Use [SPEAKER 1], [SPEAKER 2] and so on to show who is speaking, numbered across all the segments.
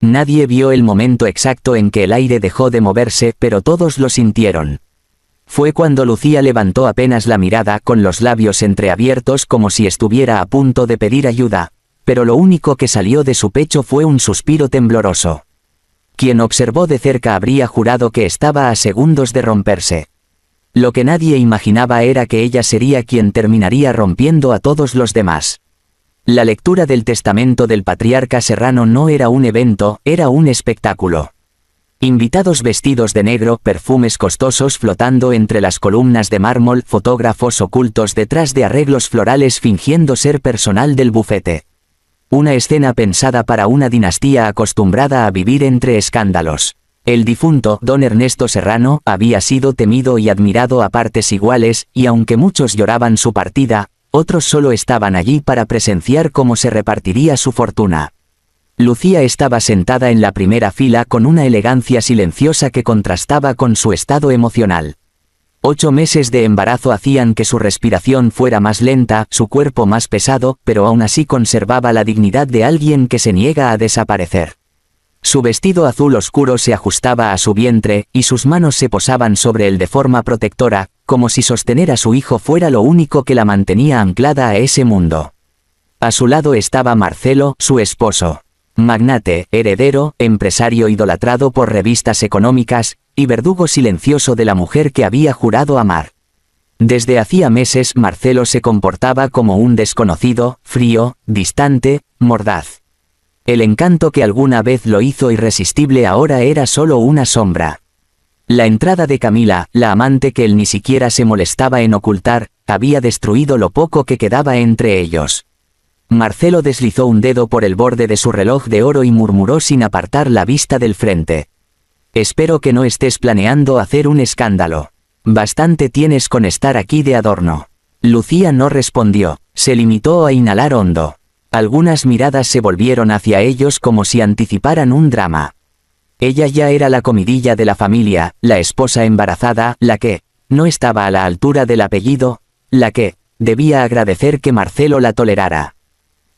[SPEAKER 1] Nadie vio el momento exacto en que el aire dejó de moverse, pero todos lo sintieron. Fue cuando Lucía levantó apenas la mirada, con los labios entreabiertos como si estuviera a punto de pedir ayuda, pero lo único que salió de su pecho fue un suspiro tembloroso. Quien observó de cerca habría jurado que estaba a segundos de romperse. Lo que nadie imaginaba era que ella sería quien terminaría rompiendo a todos los demás. La lectura del testamento del patriarca Serrano no era un evento, era un espectáculo. Invitados vestidos de negro, perfumes costosos flotando entre las columnas de mármol, fotógrafos ocultos detrás de arreglos florales fingiendo ser personal del bufete. Una escena pensada para una dinastía acostumbrada a vivir entre escándalos. El difunto, don Ernesto Serrano, había sido temido y admirado a partes iguales, y aunque muchos lloraban su partida, otros solo estaban allí para presenciar cómo se repartiría su fortuna. Lucía estaba sentada en la primera fila con una elegancia silenciosa que contrastaba con su estado emocional. 8 meses de embarazo hacían que su respiración fuera más lenta, su cuerpo más pesado, pero aún así conservaba la dignidad de alguien que se niega a desaparecer. Su vestido azul oscuro se ajustaba a su vientre, y sus manos se posaban sobre él de forma protectora, como si sostener a su hijo fuera lo único que la mantenía anclada a ese mundo. A su lado estaba Marcelo, su esposo. Magnate, heredero, empresario idolatrado por revistas económicas, y verdugo silencioso de la mujer que había jurado amar. Desde hacía meses Marcelo se comportaba como un desconocido, frío, distante, mordaz. El encanto que alguna vez lo hizo irresistible ahora era solo una sombra. La entrada de Camila, la amante que él ni siquiera se molestaba en ocultar, había destruido lo poco que quedaba entre ellos. Marcelo deslizó un dedo por el borde de su reloj de oro y murmuró sin apartar la vista del frente. «Espero que no estés planeando hacer un escándalo. Bastante tienes con estar aquí de adorno». Lucía no respondió, se limitó a inhalar hondo. Algunas miradas se volvieron hacia ellos como si anticiparan un drama. Ella ya era la comidilla de la familia, la esposa embarazada, la que no estaba a la altura del apellido, la que debía agradecer que Marcelo la tolerara.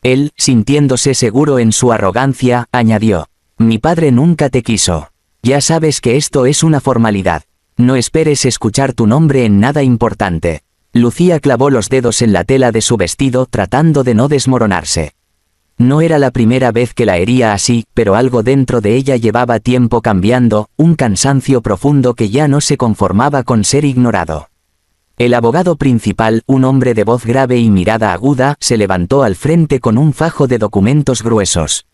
[SPEAKER 1] Él, sintiéndose seguro en su arrogancia, añadió: «Mi padre nunca te quiso. Ya sabes que esto es una formalidad. No esperes escuchar tu nombre en nada importante». Lucía clavó los dedos en la tela de su vestido tratando de no desmoronarse. No era la primera vez que la hería así, pero algo dentro de ella llevaba tiempo cambiando, un cansancio profundo que ya no se conformaba con ser ignorado. El abogado principal, un hombre de voz grave y mirada aguda, se levantó al frente con un fajo de documentos gruesos.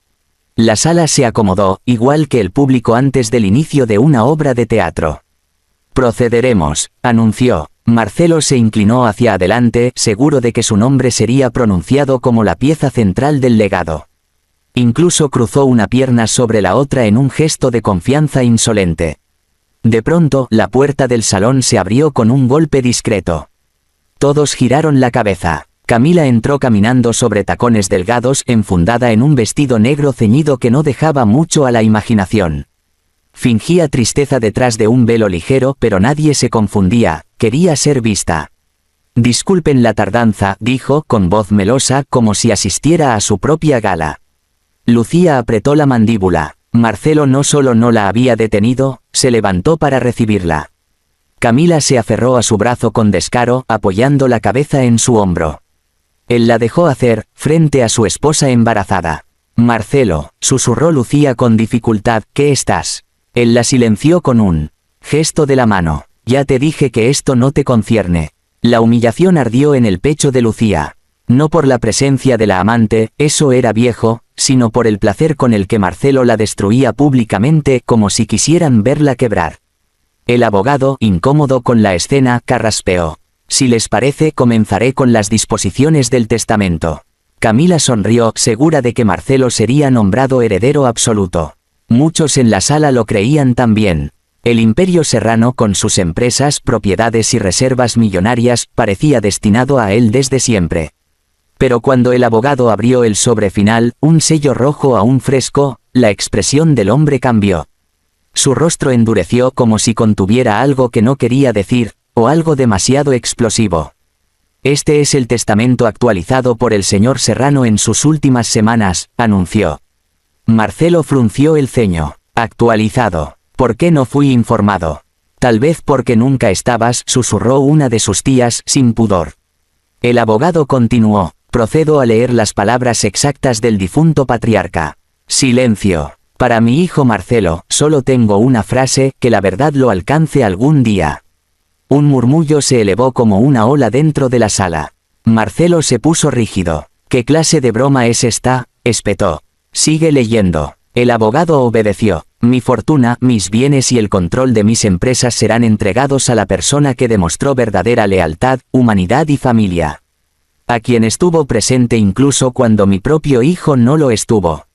[SPEAKER 1] La sala se acomodó, igual que el público antes del inicio de una obra de teatro. «Procederemos», anunció. Marcelo se inclinó hacia adelante, seguro de que su nombre sería pronunciado como la pieza central del legado. Incluso cruzó una pierna sobre la otra en un gesto de confianza insolente. De pronto, la puerta del salón se abrió con un golpe discreto. Todos giraron la cabeza. Camila entró caminando sobre tacones delgados, enfundada en un vestido negro ceñido que no dejaba mucho a la imaginación. Fingía tristeza detrás de un velo ligero, pero nadie se confundía, quería ser vista. «Disculpen la tardanza», dijo con voz melosa, como si asistiera a su propia gala. Lucía apretó la mandíbula. Marcelo no solo no la había detenido, se levantó para recibirla. Camila se aferró a su brazo con descaro, apoyando la cabeza en su hombro. Él la dejó hacer, frente a su esposa embarazada. «Marcelo», susurró Lucía con dificultad, «¿qué estás?». Él la silenció con un gesto de la mano. «Ya te dije que esto no te concierne». La humillación ardió en el pecho de Lucía. No por la presencia de la amante, eso era viejo, sino por el placer con el que Marcelo la destruía públicamente, como si quisieran verla quebrar. El abogado, incómodo con la escena, carraspeó: «Si les parece, comenzaré con las disposiciones del testamento». Camila sonrió, segura de que Marcelo sería nombrado heredero absoluto. Muchos en la sala lo creían también. El imperio Serrano, con sus empresas, propiedades y reservas millonarias, parecía destinado a él desde siempre. Pero cuando el abogado abrió el sobre final, un sello rojo aún fresco, la expresión del hombre cambió. Su rostro endureció como si contuviera algo que no quería decir, o algo demasiado explosivo. «Este es el testamento actualizado por el señor Serrano en sus últimas semanas», anunció. Marcelo frunció el ceño. Actualizado. ¿Por qué no fui informado? Tal vez porque nunca estabas, susurró una de sus tías, sin pudor. El abogado continuó. Procedo a leer las palabras exactas del difunto patriarca. Silencio. Para mi hijo Marcelo, solo tengo una frase, que la verdad lo alcance algún día. Un murmullo se elevó como una ola dentro de la sala. Marcelo se puso rígido. ¿Qué clase de broma es esta?, espetó. Sigue leyendo. El abogado obedeció. Mi fortuna, mis bienes y el control de mis empresas serán entregados a la persona que demostró verdadera lealtad, humanidad y familia. A quien estuvo presente incluso cuando mi propio hijo no lo estuvo.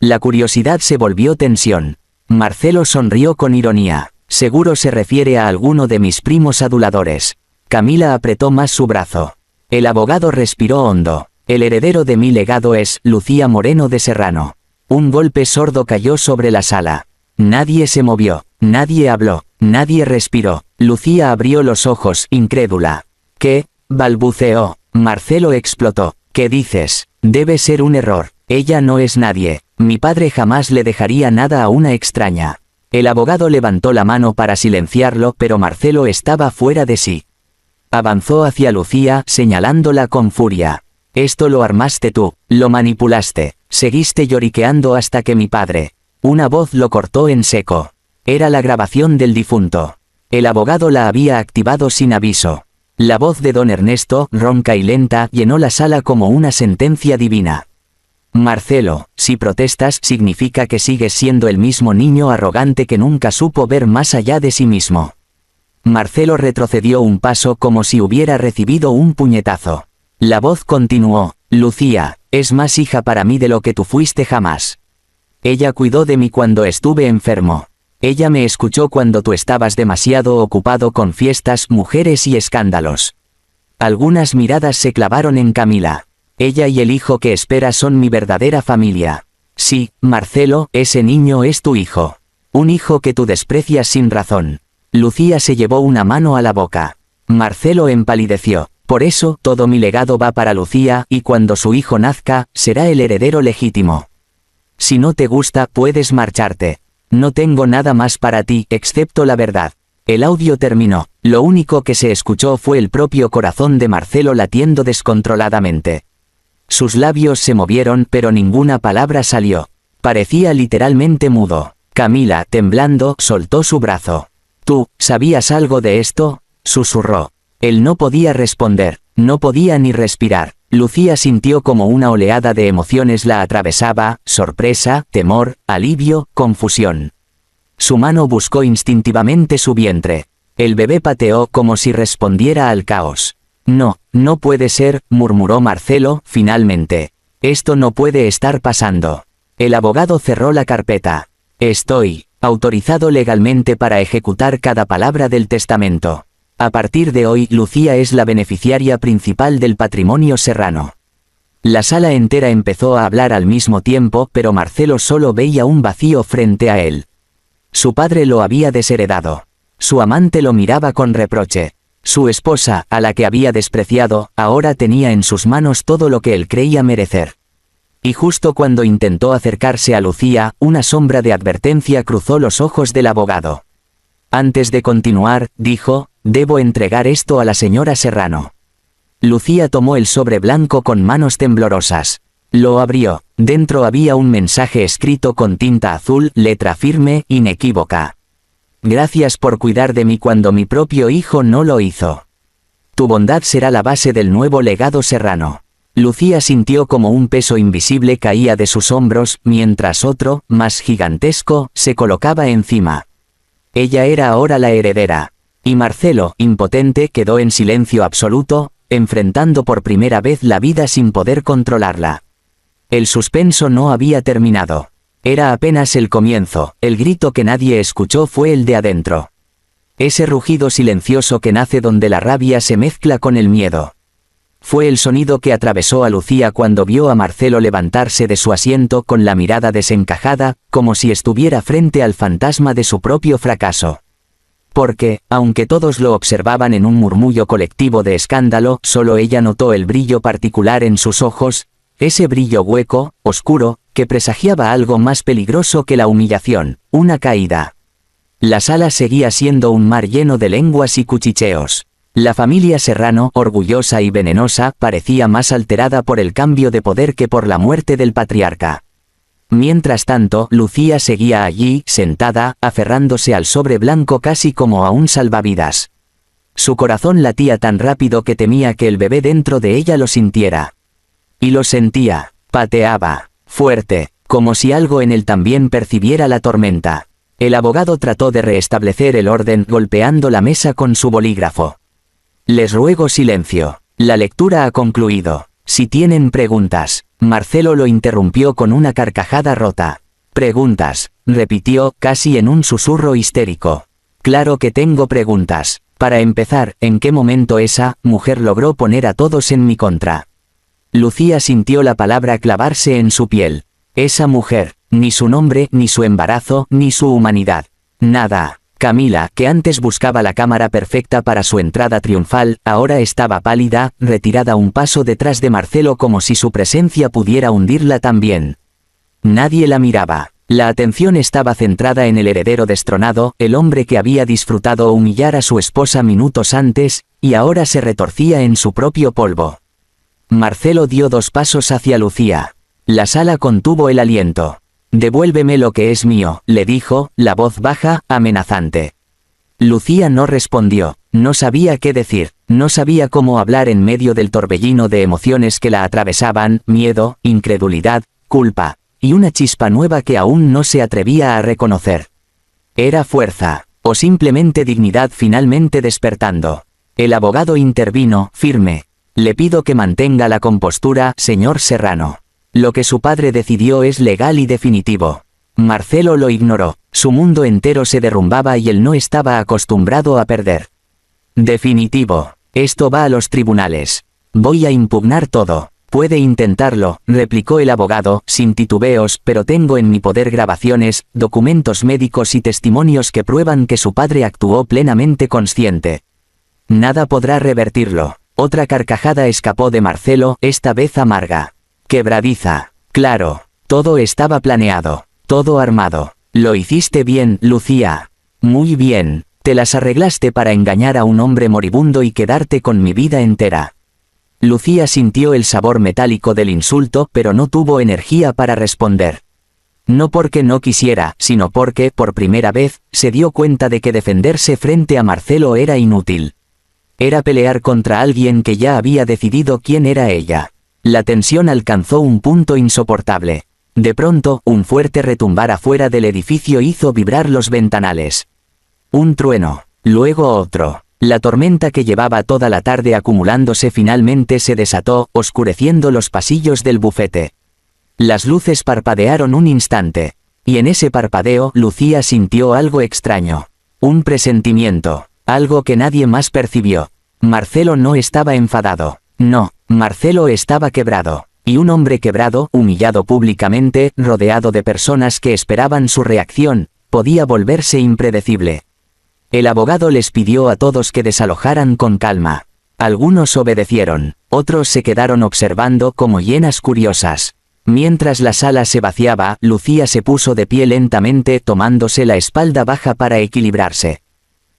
[SPEAKER 1] La curiosidad se volvió tensión. Marcelo sonrió con ironía. Seguro se refiere a alguno de mis primos aduladores. Camila apretó más su brazo. El abogado respiró hondo. El heredero de mi legado es Lucía Moreno de Serrano. Un golpe sordo cayó sobre la sala. Nadie se movió, nadie habló, nadie respiró. Lucía abrió los ojos, incrédula. ¿Qué?, balbuceó. Marcelo explotó. ¿Qué dices? Debe ser un error. Ella no es nadie. Mi padre jamás le dejaría nada a una extraña. El abogado levantó la mano para silenciarlo, pero Marcelo estaba fuera de sí. Avanzó hacia Lucía, señalándola con furia. Esto lo armaste tú, lo manipulaste, seguiste lloriqueando hasta que mi padre. Una voz lo cortó en seco. Era la grabación del difunto. El abogado la había activado sin aviso. La voz de don Ernesto, ronca y lenta, llenó la sala como una sentencia divina. Marcelo, si protestas significa que sigues siendo el mismo niño arrogante que nunca supo ver más allá de sí mismo. Marcelo retrocedió un paso como si hubiera recibido un puñetazo. La voz continuó. Lucía, es más hija para mí de lo que tú fuiste jamás. Ella cuidó de mí cuando estuve enfermo. Ella me escuchó cuando tú estabas demasiado ocupado con fiestas, mujeres y escándalos. Algunas miradas se clavaron en Camila. Ella y el hijo que espera son mi verdadera familia. Sí, Marcelo, ese niño es tu hijo. Un hijo que tú desprecias sin razón. Lucía se llevó una mano a la boca. Marcelo empalideció. Por eso, todo mi legado va para Lucía, y cuando su hijo nazca, será el heredero legítimo. Si no te gusta, puedes marcharte. No tengo nada más para ti, excepto la verdad. El audio terminó. Lo único que se escuchó fue el propio corazón de Marcelo latiendo descontroladamente. Sus labios se movieron, pero ninguna palabra salió. Parecía literalmente mudo. Camila, temblando, soltó su brazo. ¿Tú, sabías algo de esto?, susurró. Él no podía responder, no podía ni respirar. Lucía sintió como una oleada de emociones la atravesaba, sorpresa, temor, alivio, confusión. Su mano buscó instintivamente su vientre. El bebé pateó como si respondiera al caos. No, no puede ser, murmuró Marcelo, finalmente. Esto no puede estar pasando. El abogado cerró la carpeta. Estoy autorizado legalmente para ejecutar cada palabra del testamento. A partir de hoy, Lucía es la beneficiaria principal del patrimonio Serrano. La sala entera empezó a hablar al mismo tiempo, pero Marcelo solo veía un vacío frente a él. Su padre lo había desheredado. Su amante lo miraba con reproche. Su esposa, a la que había despreciado, ahora tenía en sus manos todo lo que él creía merecer. Y justo cuando intentó acercarse a Lucía, una sombra de advertencia cruzó los ojos del abogado. Antes de continuar, dijo, debo entregar esto a la señora Serrano. Lucía tomó el sobre blanco con manos temblorosas. Lo abrió. Dentro había un mensaje escrito con tinta azul, letra firme, inequívoca. Gracias por cuidar de mí cuando mi propio hijo no lo hizo. Tu bondad será la base del nuevo legado Serrano. Lucía sintió como un peso invisible caía de sus hombros, mientras otro, más gigantesco, se colocaba encima. Ella era ahora la heredera. Y Marcelo, impotente, quedó en silencio absoluto, enfrentando por primera vez la vida sin poder controlarla. El suspenso no había terminado. Era apenas el comienzo. El grito que nadie escuchó fue el de adentro. Ese rugido silencioso que nace donde la rabia se mezcla con el miedo. Fue el sonido que atravesó a Lucía cuando vio a Marcelo levantarse de su asiento con la mirada desencajada, como si estuviera frente al fantasma de su propio fracaso. Porque, aunque todos lo observaban en un murmullo colectivo de escándalo, solo ella notó el brillo particular en sus ojos, ese brillo hueco, oscuro, que presagiaba algo más peligroso que la humillación, una caída. La sala seguía siendo un mar lleno de lenguas y cuchicheos. La familia Serrano, orgullosa y venenosa, parecía más alterada por el cambio de poder que por la muerte del patriarca. Mientras tanto, Lucía seguía allí, sentada, aferrándose al sobre blanco casi como a un salvavidas. Su corazón latía tan rápido que temía que el bebé dentro de ella lo sintiera. Y lo sentía, pateaba, fuerte, como si algo en él también percibiera la tormenta. El abogado trató de restablecer el orden golpeando la mesa con su bolígrafo. Les ruego silencio. La lectura ha concluido. Si tienen preguntas. Marcelo lo interrumpió con una carcajada rota. Preguntas, repitió, casi en un susurro histérico. Claro que tengo preguntas. Para empezar, ¿en qué momento esa mujer logró poner a todos en mi contra? Lucía sintió la palabra clavarse en su piel. Esa mujer, ni su nombre, ni su embarazo, ni su humanidad. Nada. Camila, que antes buscaba la cámara perfecta para su entrada triunfal, ahora estaba pálida, retirada un paso detrás de Marcelo como si su presencia pudiera hundirla también. Nadie la miraba. La atención estaba centrada en el heredero destronado, el hombre que había disfrutado humillar a su esposa minutos antes, y ahora se retorcía en su propio polvo. Marcelo dio 2 pasos hacia Lucía. La sala contuvo el aliento. «Devuélveme lo que es mío», le dijo, la voz baja, amenazante. Lucía no respondió, no sabía qué decir, no sabía cómo hablar en medio del torbellino de emociones que la atravesaban, miedo, incredulidad, culpa, y una chispa nueva que aún no se atrevía a reconocer. ¿Era fuerza, o simplemente dignidad finalmente despertando? El abogado intervino, firme. «Le pido que mantenga la compostura, señor Serrano. Lo que su padre decidió es legal y definitivo». Marcelo lo ignoró. Su mundo entero se derrumbaba y él no estaba acostumbrado a perder. «Definitivo. Esto va a los tribunales. Voy a impugnar todo». «Puede intentarlo», replicó el abogado, sin titubeos, «pero tengo en mi poder grabaciones, documentos médicos y testimonios que prueban que su padre actuó plenamente consciente. Nada podrá revertirlo». Otra carcajada escapó de Marcelo, esta vez amarga. Quebradiza. «Claro. Todo estaba planeado. Todo armado. Lo hiciste bien, Lucía. Muy bien. Te las arreglaste para engañar a un hombre moribundo y quedarte con mi vida entera». Lucía sintió el sabor metálico del insulto, pero no tuvo energía para responder. No porque no quisiera, sino porque, por primera vez, se dio cuenta de que defenderse frente a Marcelo era inútil. Era pelear contra alguien que ya había decidido quién era ella. La tensión alcanzó un punto insoportable. De pronto, un fuerte retumbar afuera del edificio hizo vibrar los ventanales. Un trueno, luego otro. La tormenta que llevaba toda la tarde acumulándose finalmente se desató, oscureciendo los pasillos del bufete. Las luces parpadearon un instante. Y en ese parpadeo, Lucía sintió algo extraño. Un presentimiento. Algo que nadie más percibió. Marcelo no estaba enfadado. No, Marcelo estaba quebrado. Y un hombre quebrado, humillado públicamente, rodeado de personas que esperaban su reacción, podía volverse impredecible. El abogado les pidió a todos que desalojaran con calma. Algunos obedecieron, otros se quedaron observando como hienas curiosas. Mientras la sala se vaciaba, Lucía se puso de pie lentamente tomándose la espalda baja para equilibrarse.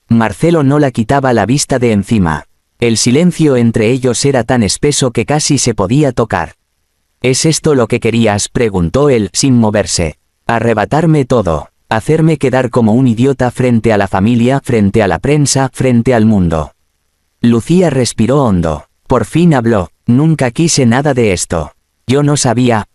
[SPEAKER 1] Marcelo no la quitaba la vista de encima. El silencio entre ellos era tan espeso que casi se podía tocar. ¿Es esto lo que querías?, preguntó él, sin moverse. Arrebatarme todo. Hacerme quedar como un idiota frente a la familia, frente a la prensa, frente al mundo. Lucía respiró hondo. Por fin habló. Nunca quise nada de esto. Yo no sabía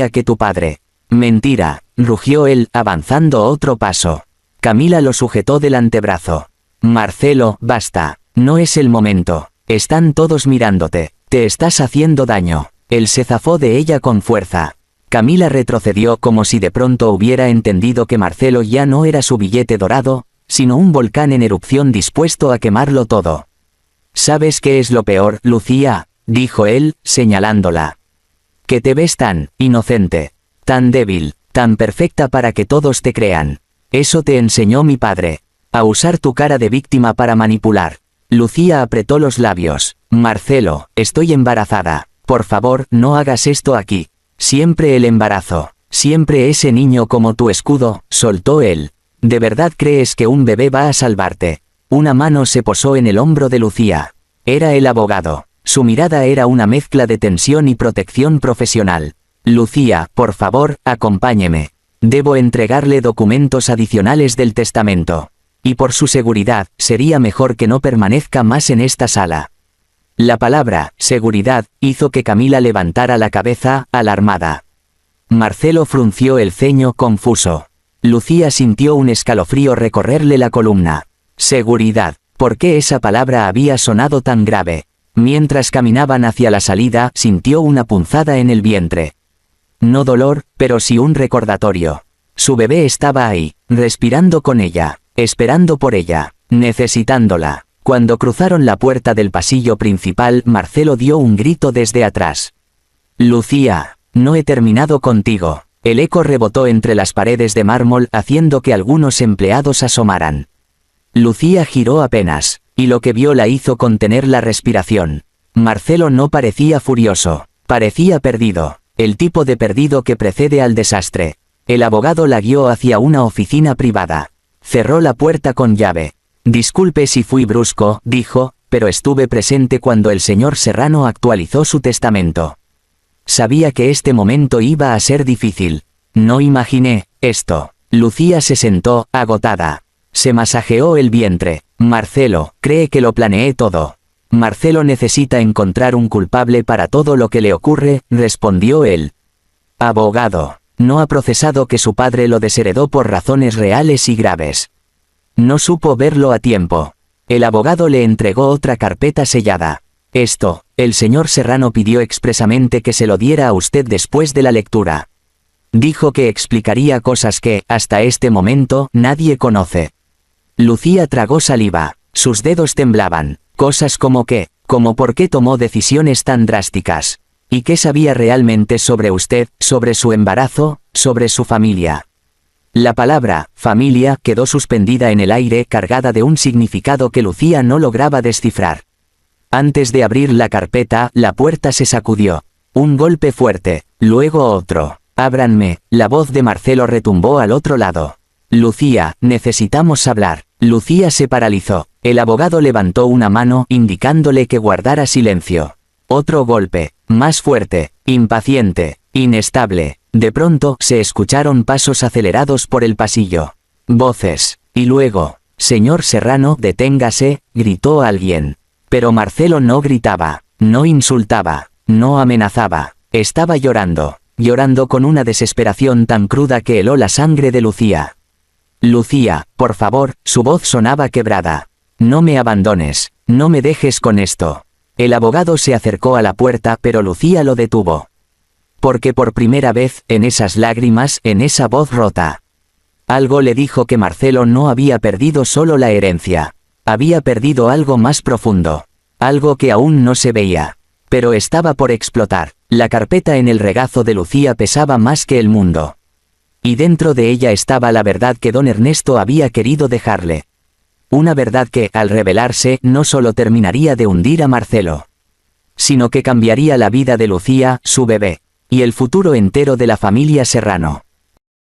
[SPEAKER 1] que tu padre. Mentira, rugió él, avanzando otro paso. Camila lo sujetó del antebrazo. Marcelo, basta. No es el momento. Están todos mirándote. Te estás haciendo daño. Él se zafó de ella con fuerza. Camila retrocedió como si de pronto hubiera entendido que Marcelo ya no era su billete dorado, sino un volcán en erupción dispuesto a quemarlo todo. ¿Sabes qué es lo peor, Lucía?, dijo él, señalándola. Que te ves tan inocente, tan débil, tan perfecta para que todos te crean. Eso te enseñó mi padre. A usar tu cara de víctima para manipular. Lucía apretó los labios. Marcelo, estoy embarazada. Por favor, no hagas esto aquí. Siempre el embarazo. Siempre ese niño como tu escudo, soltó él. ¿De verdad crees que un bebé va a salvarte? Una mano se posó en el hombro de Lucía. Era el abogado. Su mirada era una mezcla de tensión y protección profesional. Lucía, por favor, acompáñeme. Debo entregarle documentos adicionales del testamento. Y por su seguridad, sería mejor que no permanezca más en esta sala. La palabra, seguridad, hizo que Camila levantara la cabeza, alarmada. Marcelo frunció el ceño confuso. Lucía sintió un escalofrío recorrerle la columna. Seguridad. ¿Por qué esa palabra había sonado tan grave? Mientras caminaban hacia la salida, sintió una punzada en el vientre. No dolor, pero sí un recordatorio. Su bebé estaba ahí, respirando con ella, esperando por ella, necesitándola. Cuando cruzaron la puerta del pasillo principal, Marcelo dio un grito desde atrás. Lucía, no he terminado contigo. El eco rebotó entre las paredes de mármol, haciendo que algunos empleados asomaran. Lucía giró apenas, y lo que vio la hizo contener la respiración. Marcelo no parecía furioso, parecía perdido, el tipo de perdido que precede al desastre. El abogado la guió hacia una oficina privada. Cerró la puerta con llave. Disculpe si fui brusco, dijo, pero estuve presente cuando el señor Serrano actualizó su testamento. Sabía que este momento iba a ser difícil. No imaginé esto. Lucía se sentó, agotada. Se masajeó el vientre. Marcelo, cree que lo planeé todo. Marcelo necesita encontrar un culpable para todo lo que le ocurre, respondió él. Abogado, no ha procesado que su padre lo desheredó por razones reales y graves. No supo verlo a tiempo. El abogado le entregó otra carpeta sellada. Esto, el señor Serrano pidió expresamente que se lo diera a usted después de la lectura. Dijo que explicaría cosas que, hasta este momento, nadie conoce. Lucía tragó saliva, sus dedos temblaban, cosas como por qué tomó decisiones tan drásticas. ¿Y qué sabía realmente sobre usted, sobre su embarazo, sobre su familia? La palabra, familia, quedó suspendida en el aire, cargada de un significado que Lucía no lograba descifrar. Antes de abrir la carpeta, la puerta se sacudió. Un golpe fuerte, luego otro. Ábranme, la voz de Marcelo retumbó al otro lado. Lucía, necesitamos hablar. Lucía se paralizó. El abogado levantó una mano, indicándole que guardara silencio. Otro golpe, más fuerte, impaciente, inestable. De pronto, se escucharon pasos acelerados por el pasillo. Voces. Y luego, señor Serrano, deténgase, gritó alguien. Pero Marcelo no gritaba, no insultaba, no amenazaba. Estaba llorando, llorando con una desesperación tan cruda que heló la sangre de Lucía. Lucía, por favor, su voz sonaba quebrada. No me abandones, no me dejes con esto. El abogado se acercó a la puerta, pero Lucía lo detuvo. Porque por primera vez, en esas lágrimas, en esa voz rota, algo le dijo que Marcelo no había perdido solo la herencia. Había perdido algo más profundo. Algo que aún no se veía. Pero estaba por explotar. La carpeta en el regazo de Lucía pesaba más que el mundo. Y dentro de ella estaba la verdad que don Ernesto había querido dejarle. Una verdad que, al revelarse, no solo terminaría de hundir a Marcelo, sino que cambiaría la vida de Lucía, su bebé, y el futuro entero de la familia Serrano.